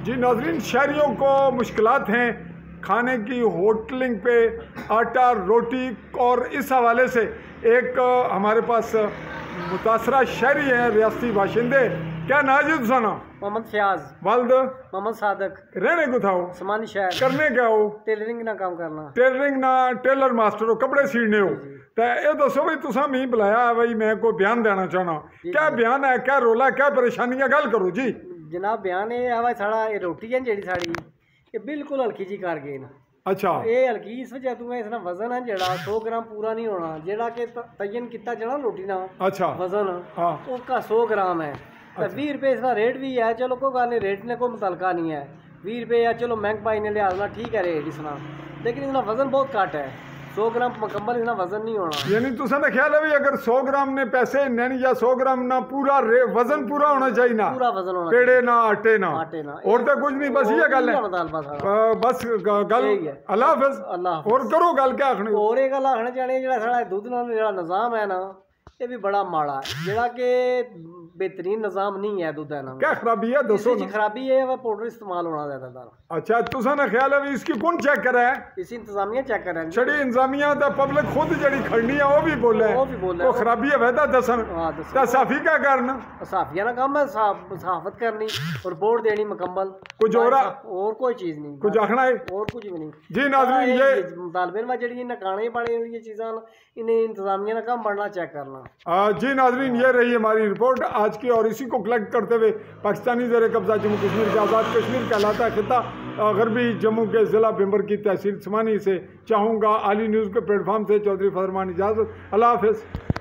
जी नाज़रीन, शहरियों को मुश्किलात हैं खाने की, होटलिंग पे, आटा रोटी, और इस हवाले से एक हमारे पास मुतासरा शहरी हैं, रियासती बाशिंदे। क्या नाजिद सुना? मोहम्मद फयाज। वालद? मोहम्मद सादक। रहने को था हो? समानी शहर। करने क्या हो? टेलरिंग ना काम करना। टेलरिंग ना, टेलर मास्टर हो, कपड़े सीने हो। तो ये दसो भाई, तुसा मी बुलाया भाई, मैं को बयान देना चाहना। क्या बयान है, क्या रोला, क्या परेशानियां? गल करो जी जनाब। बयान ये है साड़ा ये रोटी है जेड़ी साड़ी ये बिल्कुल हल्की जी कर गए ना। अच्छा, ये हल्की इस वजह तू इसना वजन है जेड़ा 100 ग्राम पूरा नहीं होना, जेड़ा के तयन किता जड़ा रोटी ना। अच्छा, वजन हाँ, उसका 100 ग्राम है। तो 20 रुपये इसका रेट भी है। चलो कोई गल नहीं, रेट ने कोई मुतलका नहीं है। 20 रुपये है, चलो महंगाई ने लिहाज ना ठीक है रेट इसना, लेकिन इसका वजन बहुत घट है। 100 ग्राम मुकम्मल इसना वजन नहीं होना। यानी तुसा ना ख्याल है भी अगर 100 ग्राम ने पैसे नहीं या 100 ग्राम ना पूरा वजन पूरा होना चाहिए ना, पूरा वजन होना पेड़े ना आटे ना, ना। और तो कुछ नहीं, बस ये गल है। बस गल अल्लाह हाफिज। अल्लाह और करो गल क्या आखनी? और एक गल आखना चाहनी जेड़ा साढ़ा दुद्ध नाल जेड़ा निज़ाम है ना, ये भी बड़ा माड़ा है, जेड़ा के बेहतरीन निज़ाम नहीं है दुद्ध है ना। क्या खराबी है दसो ना? खराबी है वह पाउडर इस्तेमाल होना ज्यादातर। अच्छा, तुसा ना ख्याल है इसकी कौन चेक करे है? इसी इंतजामिया चेक करे। छड़ी इंतजामिया दा पब्लिक खुद जड़ी खड़नी है वो भी बोले वो खराबी है वैदा दसन। ता साफी क्या करना? साफिया ना काम है सहाफत करनी, रिपोर्ट देनी मुकम्मल। कुछ और कोई चीज नहीं, कुछ आखना है और कुछ भी नहीं जी नाज़रीन। ये मुतालबे में जड़ी नकाने पड़े ये चीज़ां इन्हें इंतजामिया ना काम बढ़ना चेक करना। जी नाज़रीन, ये रही हमारी रिपोर्ट आज की, और इसी को कलेक्ट करते हुए पाकिस्तानी ज़ेर कब्जा जम्मू कश्मीर के आज़ाद कश्मीर कहलाता खिता गरबी जम्मू के ज़िला बिम्बर की तहसील समानी से चाहूँगा आली न्यूज़ के प्लेटफॉर्म से चौधरी फरमान इजाज़त। अल्लाह हाफ़िज़।